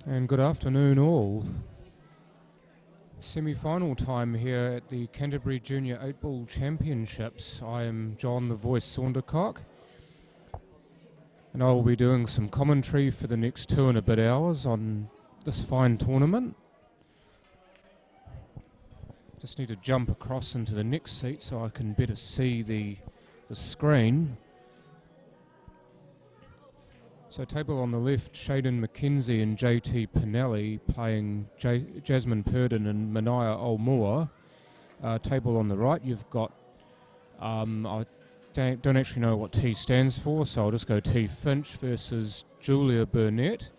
And good afternoon all. Semi-final time here at the Canterbury Junior 8-Ball Championships. I am John the Voice Saundercock, and I will be doing some commentary for the next 2 and a bit hours on this fine tournament. Just need to jump across into the next seat so I can better see the screen. So table on the left, Shaden McKenzie and JT Pinelli playing Jasmine Purdon and Mania Olmua. Table on the right, you've got, I don't actually know what T stands for, so I'll just go T Finch versus Julia Burnett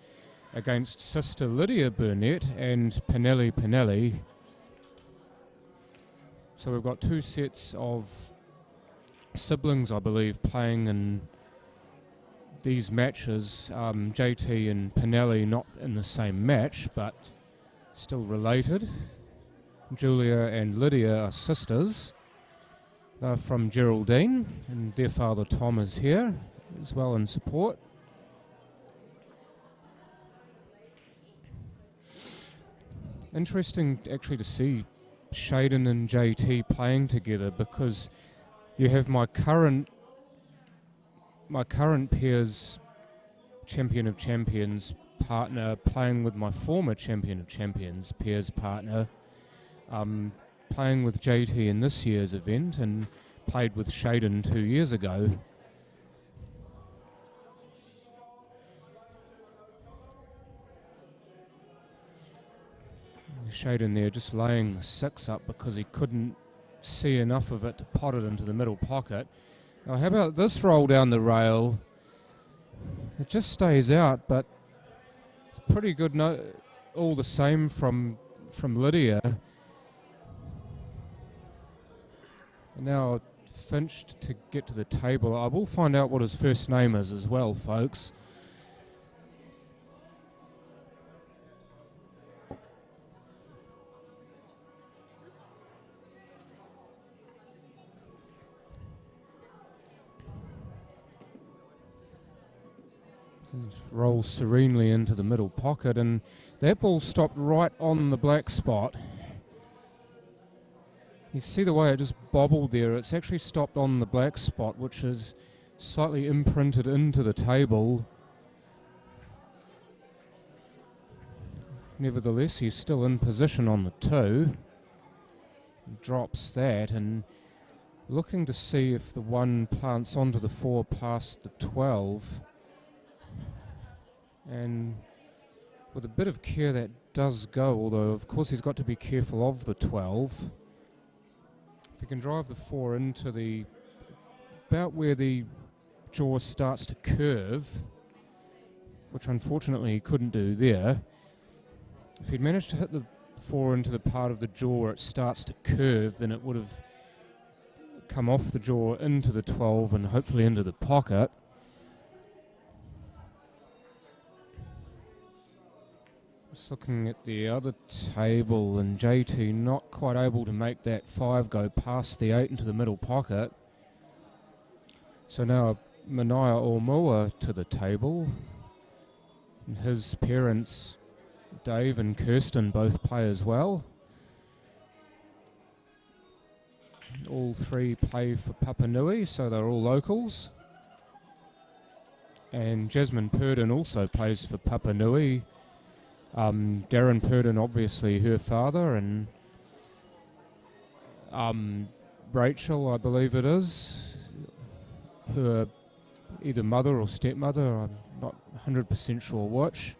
against sister Lydia Burnett and Pinelli. So we've got 2 sets of siblings, I believe, playing in these matches. JT and Pinelli not in the same match, but still related. Julia and Lydia are sisters. They're from Geraldine, and their father Tom is here as well in support. Interesting actually to see Shaden and JT playing together, because you have my current pairs champion of champions partner playing with my former champion of champions pairs partner, playing with JT in this year's event and played with Shaden 2 years ago. Shaden there just laying the 6 up because he couldn't see enough of it to pot it into the middle pocket. Now, how about this roll down the rail? It just stays out, but it's pretty good all the same from Lydia. And now Finch to get to the table. I will find out what his first name is as well, folks. Rolls serenely into the middle pocket, and that ball stopped right on the black spot. You see the way it just bobbled there. It's actually stopped on the black spot, which is slightly imprinted into the table. Nevertheless, he's still in position on the 2. Drops that, and looking to see if the 1 plants onto the 4 past the 12. And with a bit of care that does go, although of course he's got to be careful of the 12. If he can drive the 4 into the about where the jaw starts to curve, which unfortunately he couldn't do there. If he'd managed to hit the 4 into the part of the jaw where it starts to curve, then it would have come off the jaw into the 12 and hopefully into the pocket. Just looking at the other table, and JT not quite able to make that 5 go past the 8 into the middle pocket. So now Mania Olmua to the table. And his parents, Dave and Kirsten, both play as well. All 3 play for Papanui, so they're all locals. And Jasmine Purdon also plays for Papanui. Darren Purdon, obviously her father, and Rachel, I believe it is, her either mother or stepmother, I'm not 100% sure which.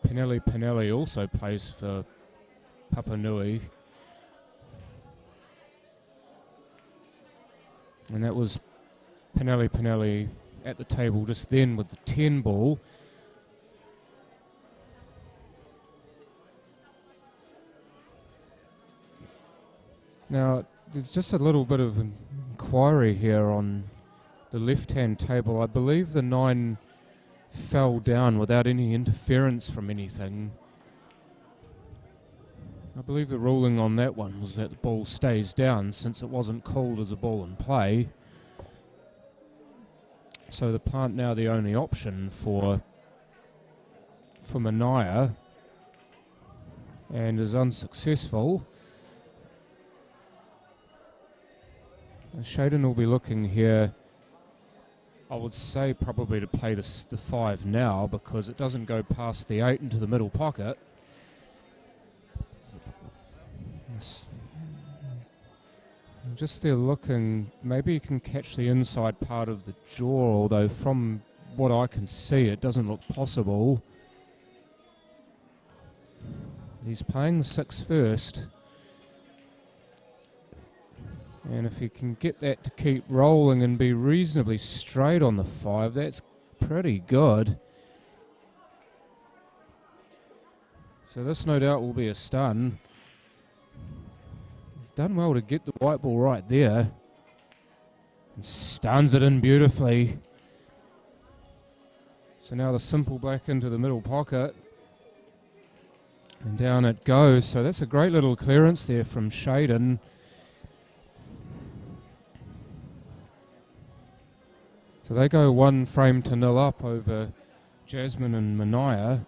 Pinelli also plays for Papanui. And that was Pinelli at the table just then with the 10 ball. Now, there's just a little bit of inquiry here on the left-hand table. I believe the 9 fell down without any interference from anything. I believe the ruling on that one was that the ball stays down since it wasn't called as a ball in play. So the plant now the only option for Manaya, and is unsuccessful. And Shaden will be looking here, I would say probably to play the 5 now, because it doesn't go past the 8 into the middle pocket. Just there looking, maybe you can catch the inside part of the jaw, although from what I can see it doesn't look possible. He's playing the 6 first, and if he can get that to keep rolling and be reasonably straight on the 5, that's pretty good. So this no doubt will be a stun. He's done well to get the white ball right there, and stuns it in beautifully. So now the simple black into the middle pocket, and down it goes. So that's a great little clearance there from Shaden. So they go 1-0 up over Jasmine and Manaya.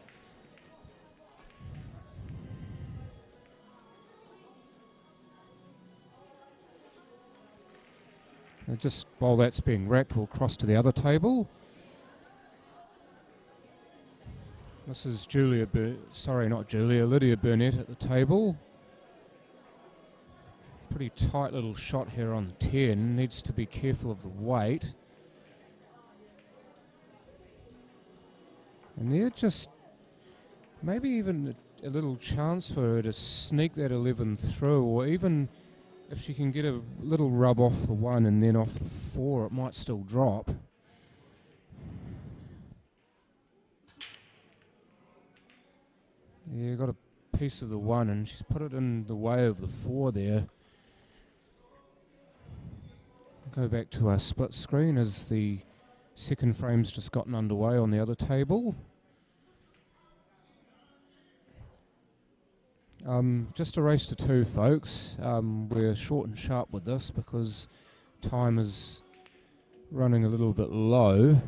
And just while that's being racked, we'll cross to the other table. This is Lydia Burnett at the table. Pretty tight little shot here on 10. Needs to be careful of the weight. And there just maybe even a little chance for her to sneak that 11 through, or even if she can get a little rub off the 1 and then off the 4, it might still drop. Yeah, got a piece of the 1 and she's put it in the way of the 4 there. Go back to our split screen as the second frame's just gotten underway on the other table. Just a race to 2, folks. We're short and sharp with this because time is running a little bit low.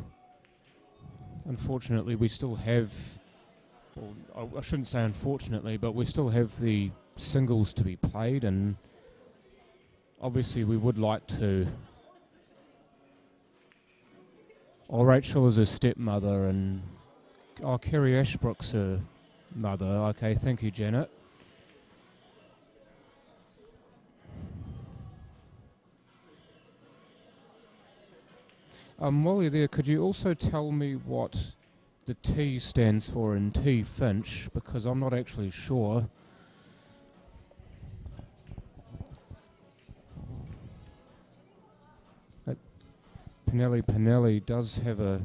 Unfortunately, we still have, well, I shouldn't say unfortunately, but we still have the singles to be played, and obviously we would like to. Oh, Rachel is her stepmother, and Kerry Ashbrook's her mother. Okay, thank you, Janet. While you're there, could you also tell me what the T stands for in T Finch, because I'm not actually sure. Pinelli does have a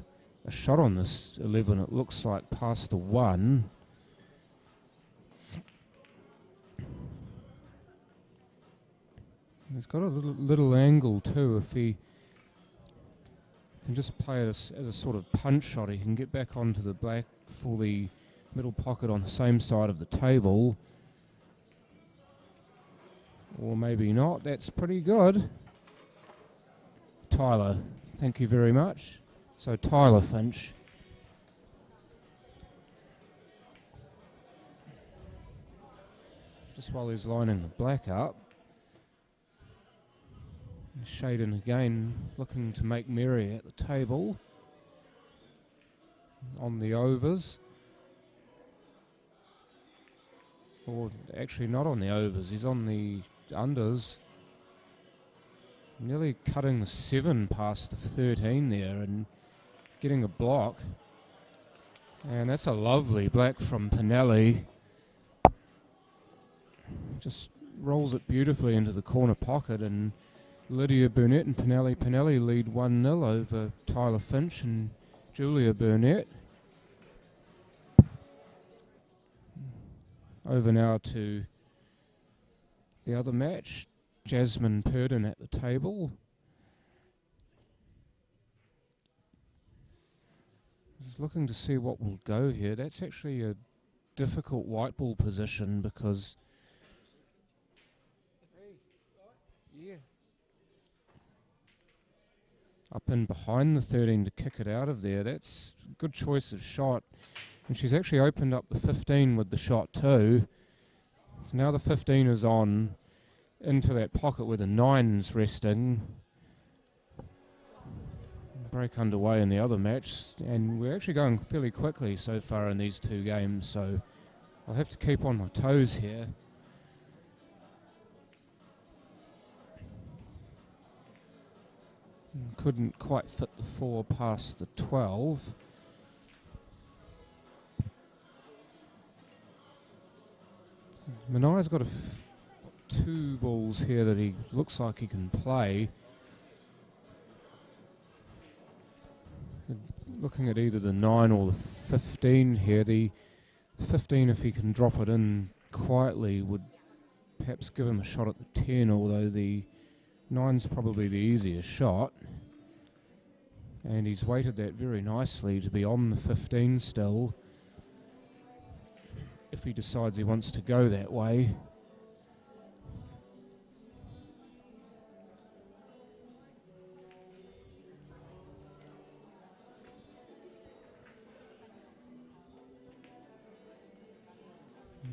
shot on this 11, it looks like, past the 1. He's got a little angle too. If he can just play it as a sort of punch shot, he can get back onto the black for the middle pocket on the same side of the table. Or maybe not. That's pretty good. Tyler, thank you very much. So Tyler Finch. Just while he's lining the black up. Shaden again looking to make merry at the table on the overs, or actually not on the overs, he's on the unders, nearly cutting the 7 past the 13 there and getting a block, and that's a lovely black from Pinelli. Just rolls it beautifully into the corner pocket, and Lydia Burnett and Pinelli lead 1-0 over Tyler Finch and Julia Burnett. Over now to the other match, Jasmine Purdon at the table. Just looking to see what will go here. That's actually a difficult white ball position because... Yeah. up in behind the 13 to kick it out of there. That's a good choice of shot. And she's actually opened up the 15 with the shot too. So now the 15 is on into that pocket where the 9's resting. Break underway in the other match, and we're actually going fairly quickly so far in these two games, so I'll have to keep on my toes here. Couldn't quite fit the 4 past the 12. Manai's got two balls here that he looks like he can play. Looking at either the 9 or the 15 here. The 15, if he can drop it in quietly, would perhaps give him a shot at the 10, although the 9's probably the easier shot. And he's weighted that very nicely to be on the 15 still, if he decides he wants to go that way.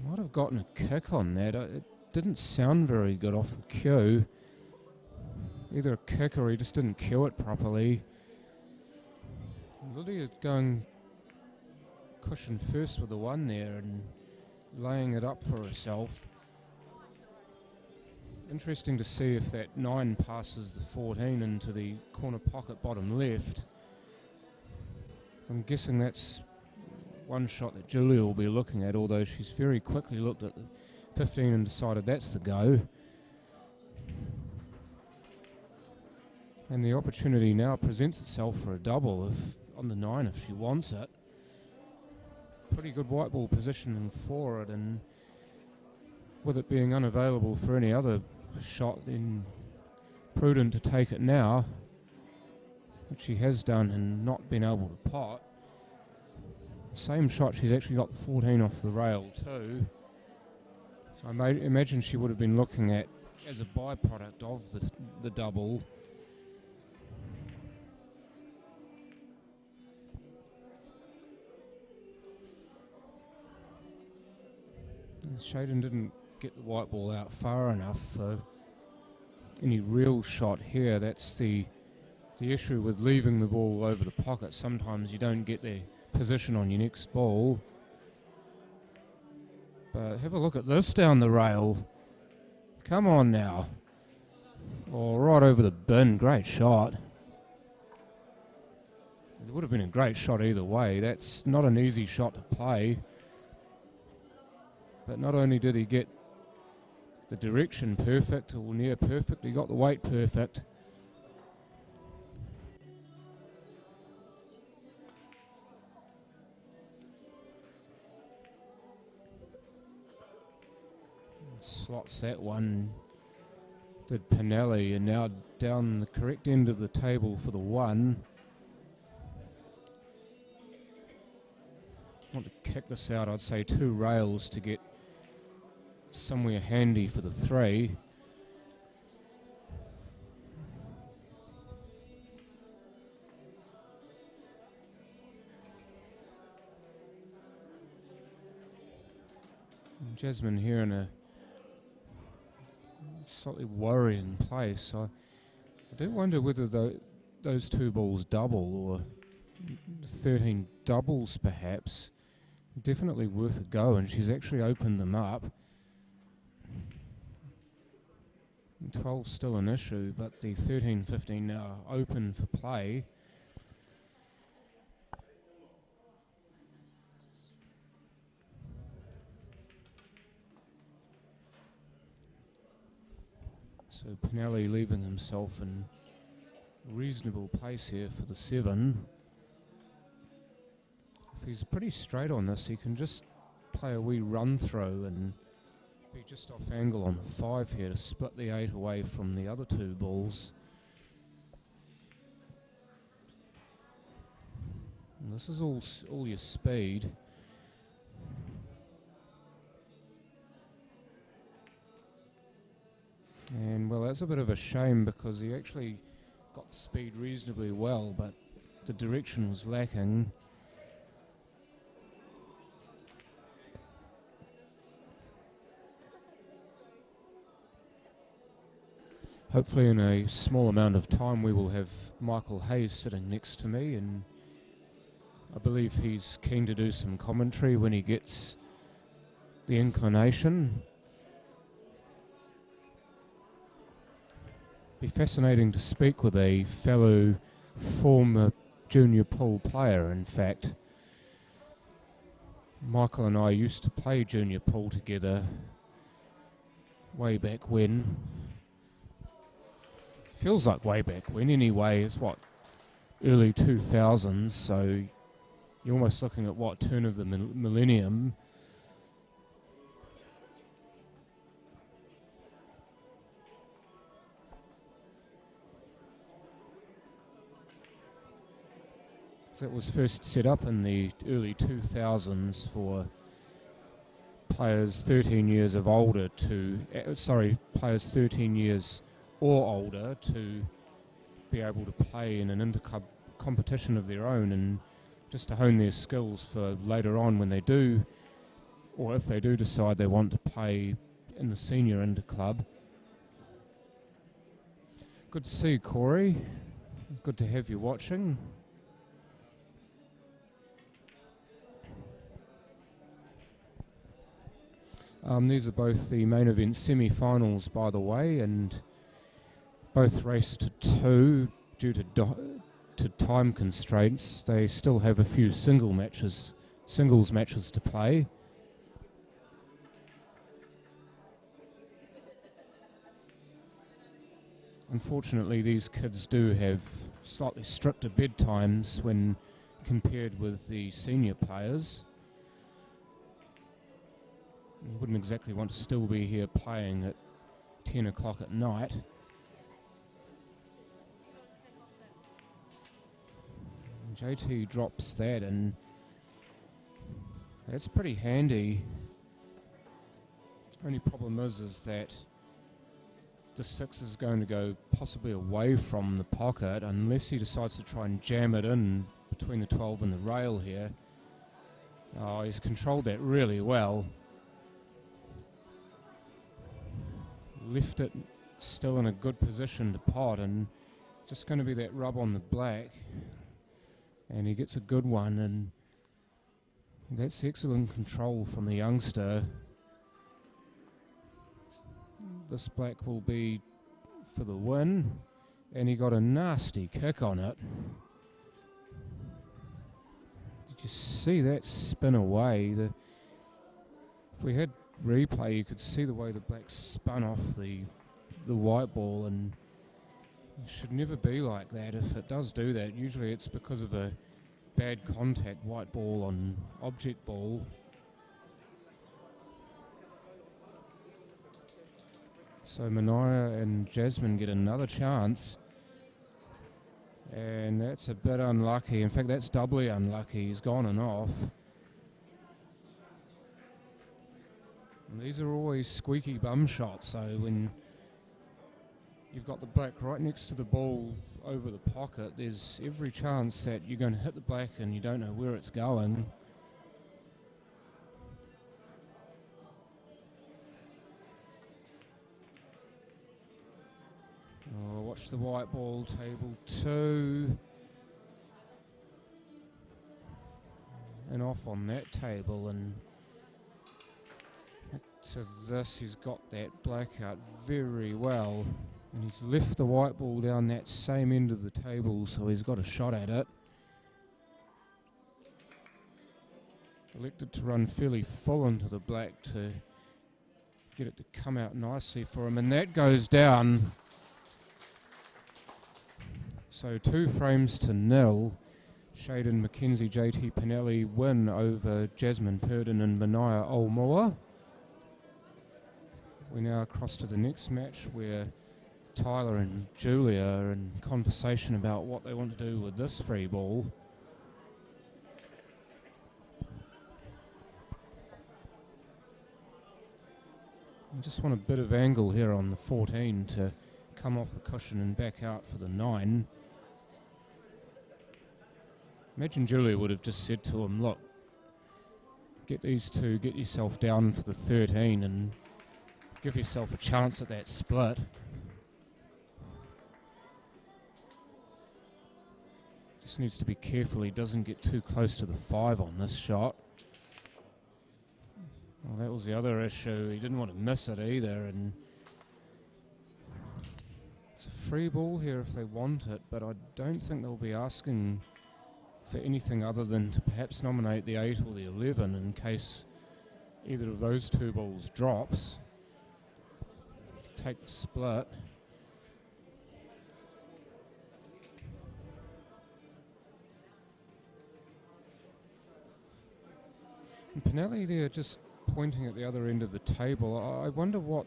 Might have gotten a kick on that. It didn't sound very good off the cue. Either a kick or he just didn't cue it properly. Lydia going cushion first with the 1 there and laying it up for herself. Interesting to see if that 9 passes the 14 into the corner pocket bottom left. So I'm guessing that's one shot that Julia will be looking at, although she's very quickly looked at the 15 and decided that's the go. And the opportunity now presents itself for a double on the 9 if she wants it. Pretty good white ball positioning for it, and with it being unavailable for any other shot, then prudent to take it now, which she has done and not been able to pot. Same shot, she's actually got the 14 off the rail too. So I imagine she would have been looking at as a byproduct of the double. Shaden didn't get the white ball out far enough for any real shot here. That's the issue with leaving the ball over the pocket. Sometimes you don't get the position on your next ball. But have a look at this down the rail. Come on now. Oh, right over the bin. Great shot. It would have been a great shot either way. That's not an easy shot to play. But not only did he get the direction perfect or near perfect, he got the weight perfect. Slots that one, did Pinelli, and now down the correct end of the table for the 1. Want to kick this out, I'd say 2 rails to get somewhere handy for the 3. And Jasmine here in a slightly worrying place. I do wonder whether those 2 balls double, or 13 doubles perhaps. Definitely worth a go, and she's actually opened them up. 12's still an issue, but the 13-15 now open for play. So Pinelli leaving himself in reasonable place here for the 7. If he's pretty straight on this, he can just play a wee run through and be just off angle on the 5 here to split the 8 away from the other 2 balls. And this is all your speed. And well, that's a bit of a shame because he actually got the speed reasonably well, but the direction was lacking. Hopefully in a small amount of time we will have Michael Hayes sitting next to me, and I believe he's keen to do some commentary when he gets the inclination. Be fascinating to speak with a fellow former junior pool player. In fact, Michael and I used to play junior pool together way back when. Feels like way back when anyway. It's what, early 2000s, so you're almost looking at what, turn of the millennium. So it was first set up in the early 2000s for players 13 years of older to, players 13 years or older to be able to play in an interclub competition of their own, and just to hone their skills for later on when they do, or if they do decide they want to play in the senior interclub. Good to see you, Corey. Good to have you watching. These are both the main event semi-finals, by the way, and both raced to 2 due to time constraints. They still have a few singles matches to play. Unfortunately, these kids do have slightly stricter bedtimes when compared with the senior players. You wouldn't exactly want to still be here playing at 10 o'clock at night. JT drops that, and that's pretty handy. Only problem is that the 6 is going to go possibly away from the pocket unless he decides to try and jam it in between the 12 and the rail here. Oh, he's controlled that really well. Left it still in a good position to pot, and just going to be that rub on the black. And he gets a good one, and that's excellent control from the youngster. This black will be for the win, and he got a nasty kick on it. Did you see that spin away? If we had replay, you could see the way the black spun off the white ball, and it should never be like that. If it does do that, usually it's because of a bad contact, white ball on object ball. So Manaya and Jasmine get another chance, and that's a bit unlucky. In fact, that's doubly unlucky. He's gone and off. And these are always squeaky bum shots, so when you've got the black right next to the ball over the pocket, there's every chance that you're going to hit the black and you don't know where it's going. Oh, watch the white ball, table 2. And off on that table, and to this, he's got that black out very well, and he's left the white ball down that same end of the table, so he's got a shot at it. Elected to run fairly full into the black to get it to come out nicely for him, and that goes down. So 2 frames to 0. Shaden McKenzie, JT Pinelli win over Jasmine Purdon and Manaya Olmoa. We now cross to the next match where Tyler and Julia are in conversation about what they want to do with this free ball. I just want a bit of angle here on the 14 to come off the cushion and back out for the 9. Imagine Julia would have just said to him, look, get these two, get yourself down for the 13 and give yourself a chance at that split. Just needs to be careful he doesn't get too close to the 5 on this shot. Well, that was the other issue. He didn't want to miss it either, and it's a free ball here if they want it, but I don't think they'll be asking for anything other than to perhaps nominate the 8 or the 11 in case either of those two balls drops. Take the split. And Pinelli there just pointing at the other end of the table. I wonder what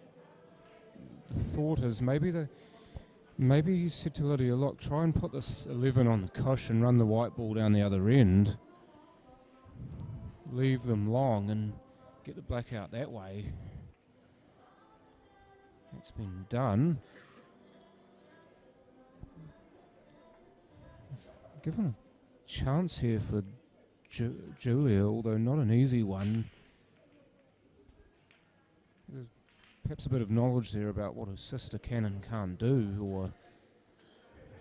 the thought is. Maybe he said to Lydia, look, try and put this 11 on the cushion, run the white ball down the other end, leave them long and get the black out that way. That's been done. Given a chance here for Julia, although not an easy one. There's perhaps a bit of knowledge there about what her sister can and can't do, or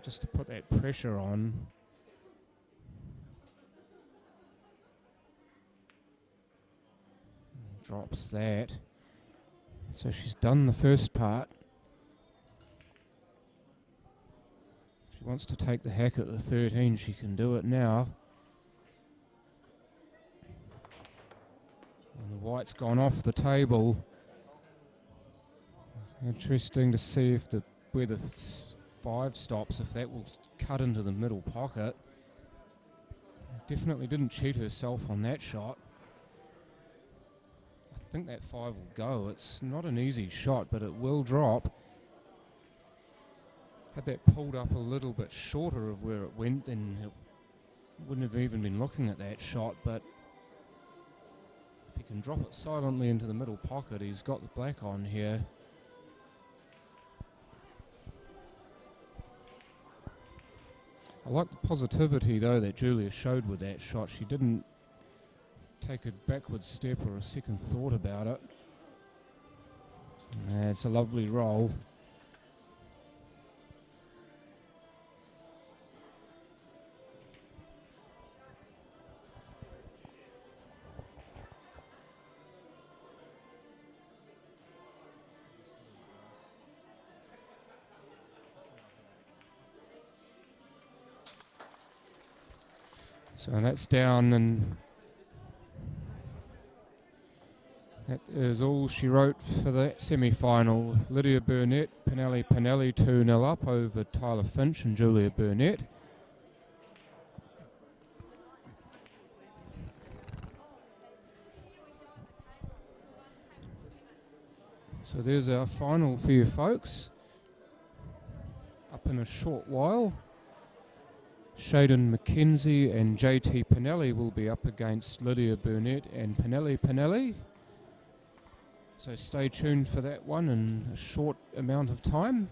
just to put that pressure on. Drops that. So she's done the first part. She wants to take the hack at the 13. She can do it now. And the white's gone off the table. Interesting to see if where the 5 stops, if that will cut into the middle pocket. Definitely didn't cheat herself on that shot. I think that 5 will go. It's not an easy shot, but it will drop. Had that pulled up a little bit shorter of where it went, then it wouldn't have even been looking at that shot, but if he can drop it silently into the middle pocket, he's got the black on here. I like the positivity, though, that Julia showed with that shot. She didn't take a backward step or a second thought about it. It's a lovely roll. So that's down, and that is all she wrote for that semi-final. Lydia Burnett, Pinelli 2-0 up over Tyler Finch and Julia Burnett. So there's our final for you folks. Up in a short while. Shaden McKenzie and JT Pinelli will be up against Lydia Burnett and Pinelli. So stay tuned for that one in a short amount of time.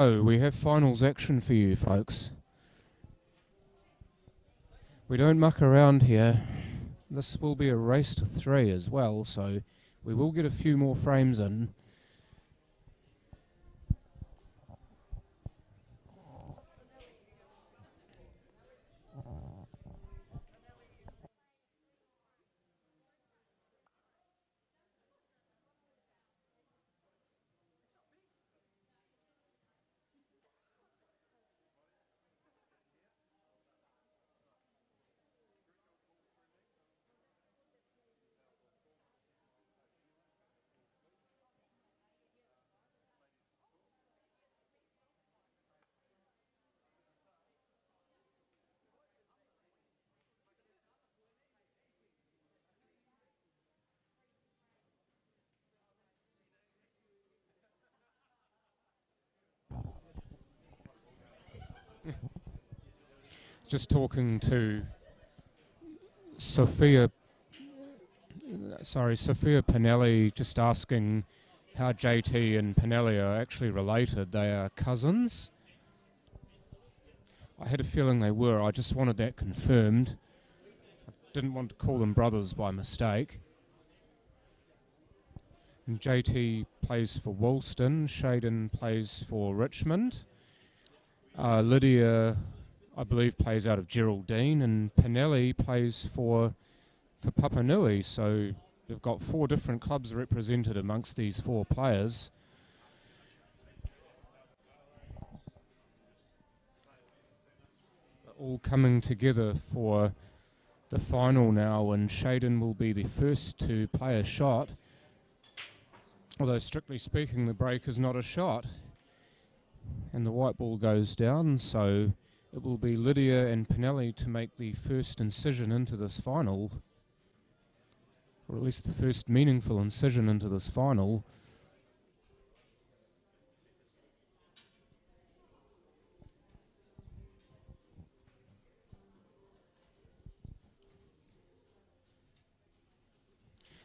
Oh, we have finals action for you folks. We don't muck around here. This will be a race to 3 as well, so we will get a few more frames in. Just talking to Sophia Pinelli, just asking how JT and Pinelli are actually related. They are cousins. I had a feeling they were. I just wanted that confirmed. I didn't want to call them brothers by mistake. And JT plays for Woolston. Shaden plays for Richmond. Lydia, I believe, plays out of Geraldine, and Pinelli plays for Papanui. So they've got 4 different clubs represented amongst these 4 players. All coming together for the final now, and Shaden will be the first to play a shot. Although strictly speaking, the break is not a shot. And the white ball goes down, so it will be Lydia and Pinelli to make the first incision into this final, or at least the first meaningful incision into this final.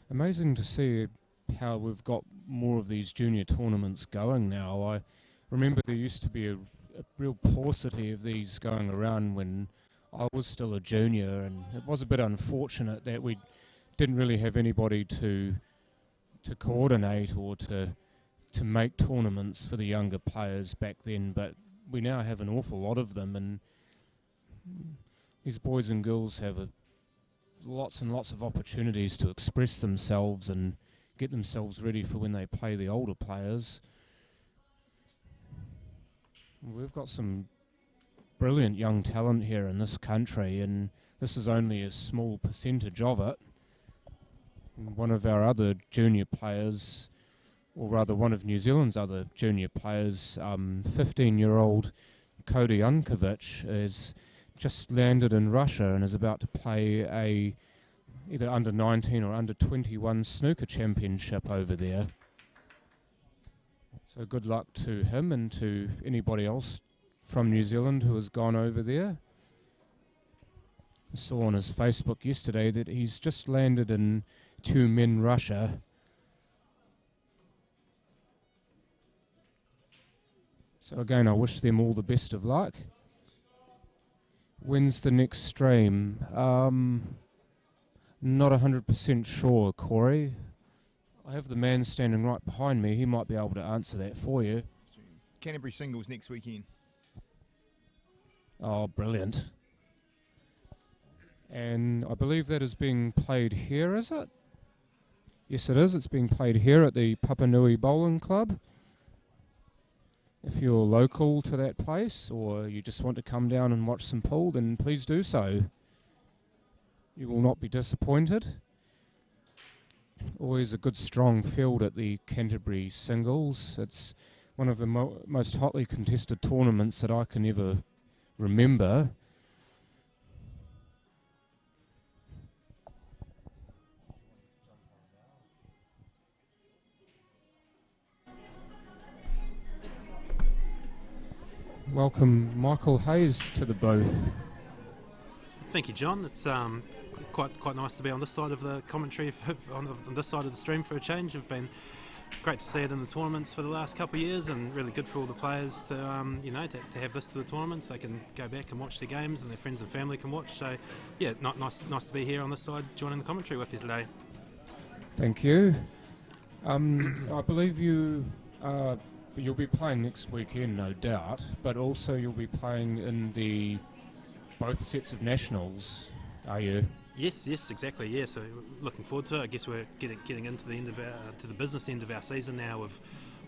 Amazing to see how we've got more of these junior tournaments going now. I remember there used to be a real paucity of these going around when I was still a junior, and it was a bit unfortunate that we didn't really have anybody to coordinate or to make tournaments for the younger players back then. But we now have an awful lot of them, and these boys and girls have lots and lots of opportunities to express themselves and get themselves ready for when they play the older players. We've got some brilliant young talent here in this country, and this is only a small percentage of it. And one of our other junior players, or rather one of New Zealand's other junior players, 15-year-old Cody Unkovic, is just landed in Russia and is about to play a either under 19 or under 21 snooker championship over there. So good luck to him and to anybody else from New Zealand who has gone over there. I saw on his Facebook yesterday that he's just landed in Tyumen, Russia. So again, I wish them all the best of luck. When's the next stream? Not 100% sure, Corey. I have the man standing right behind me. He might be able to answer that for you. Canterbury singles next weekend. Oh, brilliant. And I believe that is being played here, is it? Yes, it is. It's being played here at the Papanui Bowling Club. If you're local to that place or you just want to come down and watch some pool, then please do so. You will not be disappointed. Always a good strong field at the Canterbury singles. It's one of the most hotly contested tournaments that I can ever remember. Welcome Michael Hayes to the booth. Thank you, John. It's quite nice to be on this side of the commentary on this side of the stream for a change. I've been great to see it in the tournaments for the last couple of years, and really good for all the players to to have this to the tournaments. They can go back and watch their games, and their friends and family can watch. So yeah, nice to be here on this side, joining the commentary with you today. Thank you. I believe you'll be playing next weekend, no doubt, but also you'll be playing in both sets of nationals, are you? Yes, exactly. Yeah, so looking forward to it. I guess we're getting into the end of to the business end of our season now, with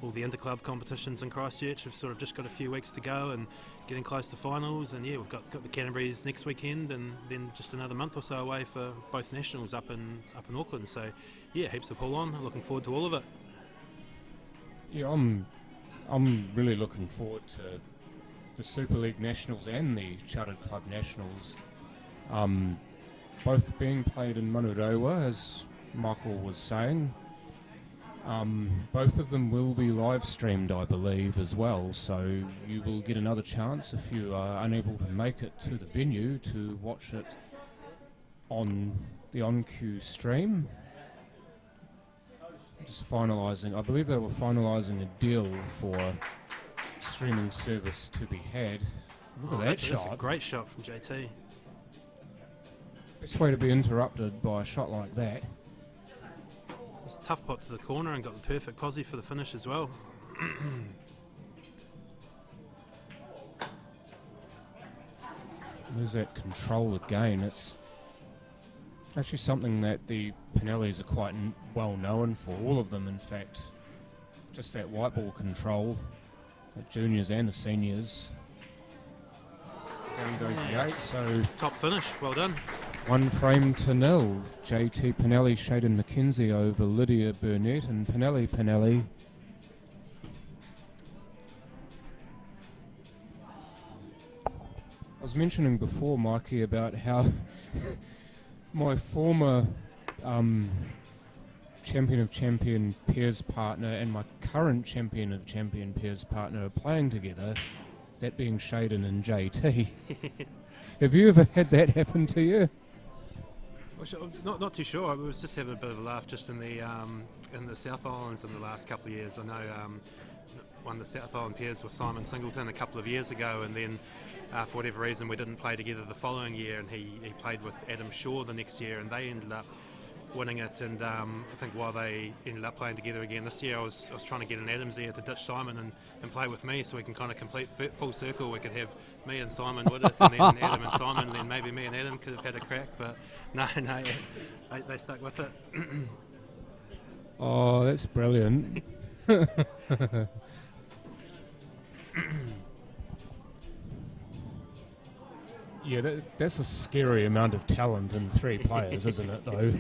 all the interclub competitions in Christchurch. We've sort of just got a few weeks to go and getting close to finals. And yeah, we've got the Canterbury's next weekend, and then just another month or so away for both nationals up in Auckland. So yeah, heaps to pull on. Looking forward to all of it. Yeah, I'm really looking forward to the Super League Nationals and the Chartered Club Nationals. Both being played in Manurewa, as Michael was saying. Both of them will be live streamed, I believe, as well, so you will get another chance if you are unable to make it to the venue to watch it on the on-cue stream. Just finalising, I believe they were finalising a deal for streaming service to be had. Look at that shot. That's a great shot from JT. Best way to be interrupted by a shot like that. It's a tough pot to the corner and got the perfect posse for the finish as well. There's that control again. It's actually something that the Pinellis are quite well known for. All of them, in fact. Just that white ball control. The juniors and the seniors. Down goes the 8, so... Top finish, well done. 1-0. JT Pinelli, Shaden McKenzie over Lydia Burnett and Pinelli. I was mentioning before, Mikey, about how my former Champion of Champion pairs partner and my current Champion of Champion pairs partner are playing together, that being Shaden and JT. Have you ever had that happen to you? Well, not too sure. I was just having a bit of a laugh just in the South Islands in the last couple of years. I know one of the South Island pairs with Simon Singleton a couple of years ago, and then for whatever reason we didn't play together the following year, and he played with Adam Shaw the next year, and they ended up winning it. And I think while they ended up playing together again this year, I was trying to get an Adams there to ditch Simon and play with me, so we can kind of complete full circle. We could have me and Simon with it, and then Adam and Simon, and then maybe me and Adam could have had a crack, but no, they stuck with it. Oh, that's brilliant. Yeah, that's a scary amount of talent in 3 players, isn't it, though?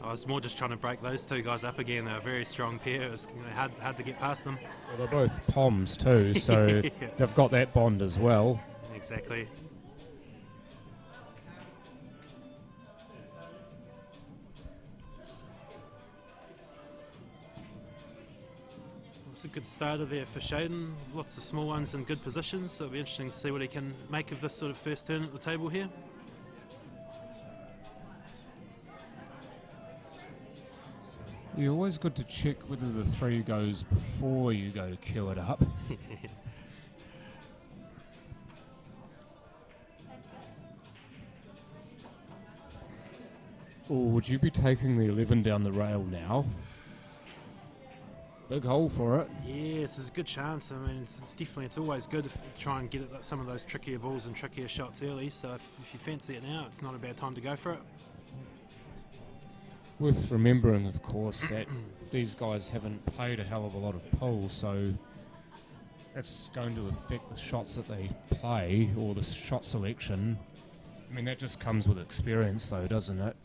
I was more just trying to break those two guys up again. They're a very strong pair. It was hard to get past them. Well, they're both Poms too, so Yeah. they've got that bond as well. Exactly. It's a good starter there for Shaden. Lots of small ones in good positions, so it'll be interesting to see what he can make of this sort of first turn at the table here. You're always good to check whether the 3 goes before you go to queue it up. Or would you be taking the 11 down the rail now? Big hole for it. Yes, there's a good chance. I mean, it's always good to try and get at some of those trickier balls and trickier shots early. So if you fancy it now, it's not a bad time to go for it. Worth remembering, of course, that these guys haven't played a hell of a lot of pool, so that's going to affect the shots that they play or the shot selection. I mean, that just comes with experience, though, doesn't it?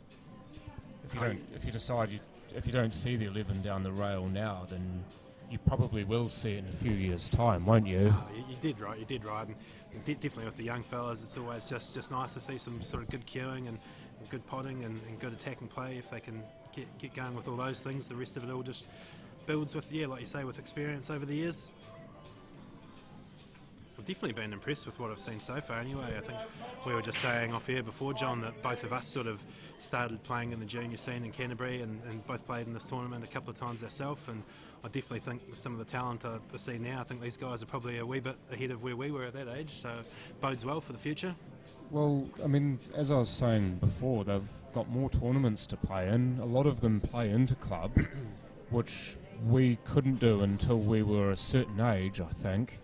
If you don't see the 11 down the rail now, then you probably will see it in a few years' time, won't you? Oh, you did right. And definitely with the young fellas, it's always just nice to see some sort of good queuing and good potting and good attacking play. If they can get going with all those things, the rest of it all just builds with, like you say, with experience over the years. I've definitely been impressed with what I've seen so far anyway. I think we were just saying off air before, John, that both of us sort of started playing in the junior scene in Canterbury and both played in this tournament a couple of times ourselves, and I definitely think with some of the talent I see now, I think these guys are probably a wee bit ahead of where we were at that age, so bodes well for the future. Well, I mean, as I was saying before, they've got more tournaments to play in. A lot of them play inter-club, which we couldn't do until we were a certain age, I think.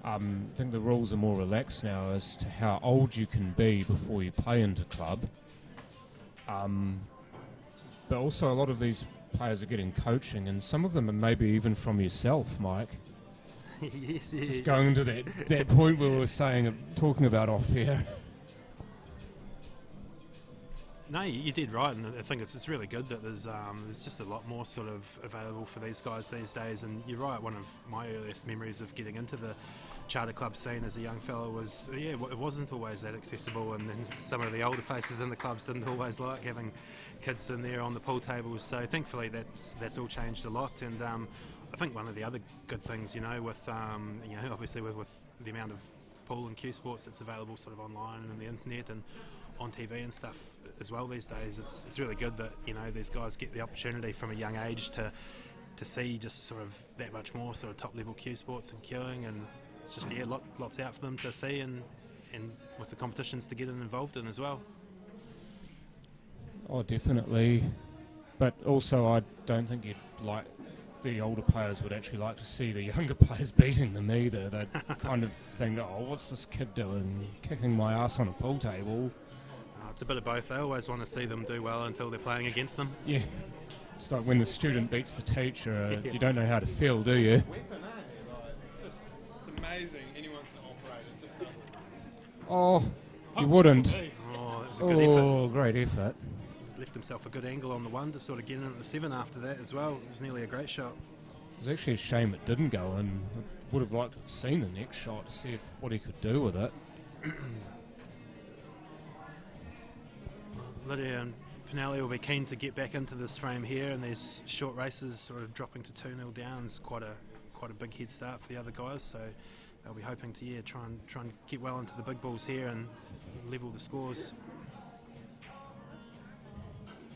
I think the rules are more relaxed now as to how old you can be before you play inter-club. But also a lot of these players are getting coaching, and some of them are maybe even from yourself, Mike. Yes, Just going to that point we were talking about off here. No, you did right, and I think it's really good that there's just a lot more sort of available for these guys these days. And you're right, one of my earliest memories of getting into the charter club scene as a young fellow was, it wasn't always that accessible, and then some of the older faces in the clubs didn't always like having kids in there on the pool tables. So thankfully that's all changed a lot, and I think one of the other good things, with obviously with the amount of pool and cue sports that's available sort of online and on the internet and on TV and stuff as well these days, it's really good that these guys get the opportunity from a young age to see just sort of that much more sort of top level cue sports and queuing, and it's just lots out for them to see and with the competitions to get involved in as well. Oh, definitely. But also I don't think the older players would actually like to see the younger players beating them either. They'd kind of think, oh, what's this kid doing, kicking my ass on a pool table? It's a bit of both. They always want to see them do well until they're playing against them. Yeah. It's like when the student beats the teacher, you don't know how to feel, do you? It's amazing. Anyone can operate it. Just doesn't. Oh, you wouldn't. Oh, that was a good effort. Oh, great effort. Left himself a good angle on the one to sort of get in at the 7 after that as well. It was nearly a great shot. It was actually a shame it didn't go in. I would have liked to have seen the next shot to see what he could do with it. Lydia and Pinelli will be keen to get back into this frame here, and these short races sort of dropping to 2-0 down is quite a big head start for the other guys, so they'll be hoping to try and get well into the big balls here and level the scores.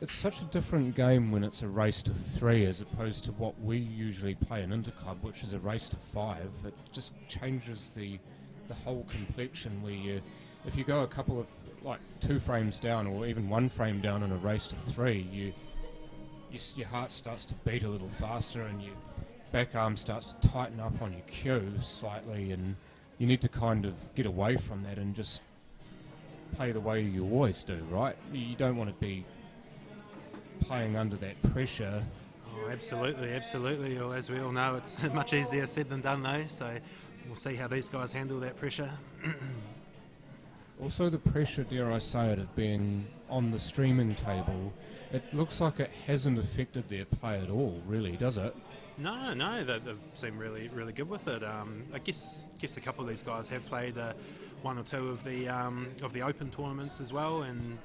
It's such a different game when it's a race to 3 as opposed to what we usually play in Interclub, which is a race to 5. It just changes the whole complexion where if you go a couple of 2 frames down or even 1 frame down in a race to 3, your heart starts to beat a little faster and your back arm starts to tighten up on your cue slightly, and you need to kind of get away from that and just play the way you always do, right? You don't want to be playing under that pressure. Oh, absolutely. Well, as we all know, it's much easier said than done though, so we'll see how these guys handle that pressure. Also the pressure, dare I say it, of being on the streaming table, it looks like it hasn't affected their play at all, really, does it? No, they've seemed really good with it. I guess a couple of these guys have played 1 or 2 of the open tournaments as well, and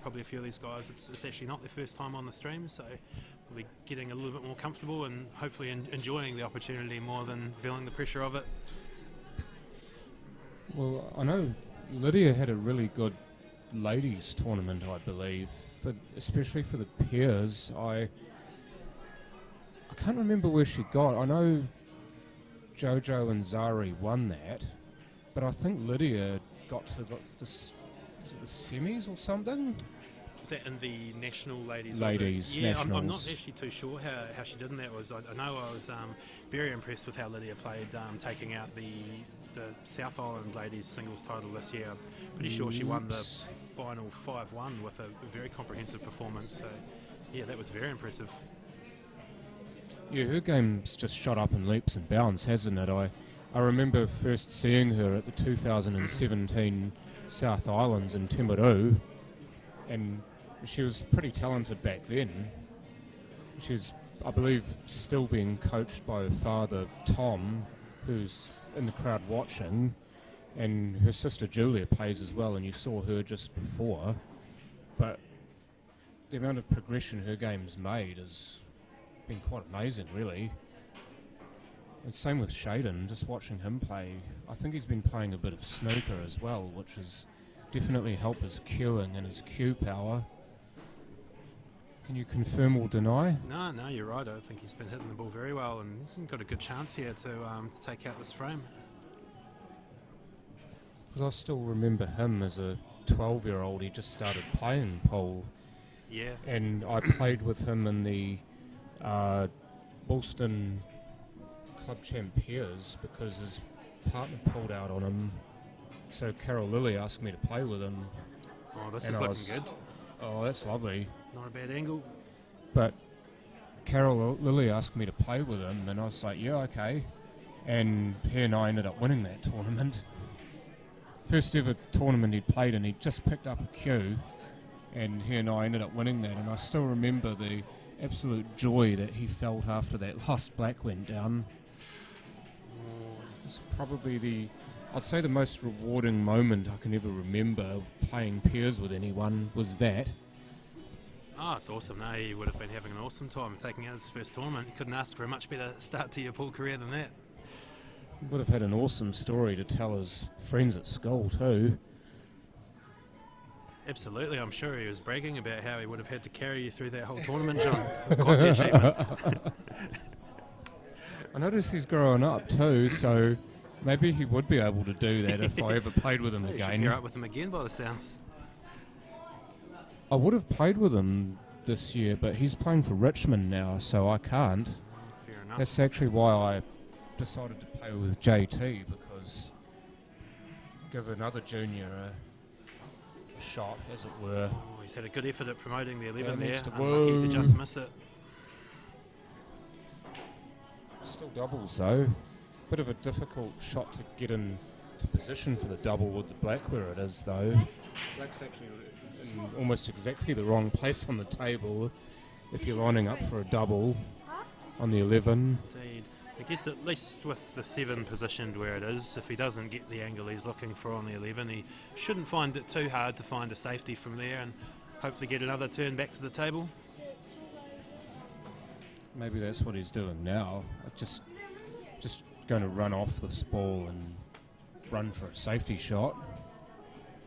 probably a few of these guys it's actually not their first time on the stream, so we'll be getting a little bit more comfortable and hopefully enjoying the opportunity more than feeling the pressure of it. Well, I know Lydia had a really good ladies tournament, I believe, especially for the pairs. I can't remember where she got. I know Jojo and Zari won that, but I think Lydia got to the semis or something? Was that in the national ladies? Ladies, yeah, nationals. I'm not actually too sure how she did in that. I know I was very impressed with how Lydia played, taking out the South Island ladies singles title this year. Pretty sure she won the final 5-1 with a very comprehensive performance. So, yeah, that was very impressive. Yeah, her game's just shot up in leaps and bounds, hasn't it? I remember first seeing her at the 2017 South Islands in Timaru, and she was pretty talented back then. She's, I believe, still being coached by her father, Tom, who's in the crowd watching, and her sister Julia plays as well, and you saw her just before. But the amount of progression her game's made has been quite amazing, really. And same with Shaden, just watching him play. I think he's been playing a bit of snooker as well, which has definitely helped his cueing and his cue power. Can you confirm or deny? No, you're right. I think he's been hitting the ball very well, and he's got a good chance here to take out this frame. Because I still remember him as a 12-year-old. He just started playing pool. Yeah. And I played with him in the Boston Club Champions because his partner pulled out on him. So Carol Lilly asked me to play with him. Oh, this and is I looking good. Oh, that's lovely. Not a bad angle. But Carol Lilly asked me to play with him, and I was like, yeah, okay. And he and I ended up winning that tournament. First ever tournament he'd played in, he just picked up a cue, and he and I ended up winning that. And I still remember the absolute joy that he felt after that last black went down. It's probably I'd say the most rewarding moment I can ever remember playing pairs with anyone was that. Oh, it's awesome. No, he would have been having an awesome time taking out his first tournament. You couldn't ask for a much better start to your pool career than that. Would have had an awesome story to tell his friends at school too. Absolutely. I'm sure he was bragging about how he would have had to carry you through that whole tournament, John. Quite the achievement. I noticed he's growing up too, so maybe he would be able to do that if I ever played with him You should again. pair up with him again by the sounds. I would have played with him this year, but he's playing for Richmond now, so I can't. Fair enough. That's actually why I decided to play with JT, because give another junior a shot, as it were. Oh, he's had a good effort at promoting the 11 there. needs to- Unlucky to just miss it. Still doubles though. Bit of a difficult shot to get into position for the double with the black where it is though. Black's actually in almost exactly the wrong place on the table if you're lining up for a double on the 11. Indeed. I guess at least with the 7 positioned where it is, if he doesn't get the angle he's looking for on the 11, he shouldn't find it too hard to find a safety from there and hopefully get another turn back to the table. Maybe that's what he's doing now. Just going to run off this ball and run for a safety shot.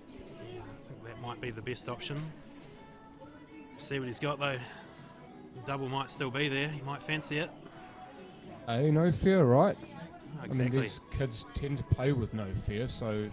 I think that might be the best option. See what he's got though. The double might still be there. He might fancy it. No fear, right? Oh, I exactly. mean, these kids tend to play with no fear, so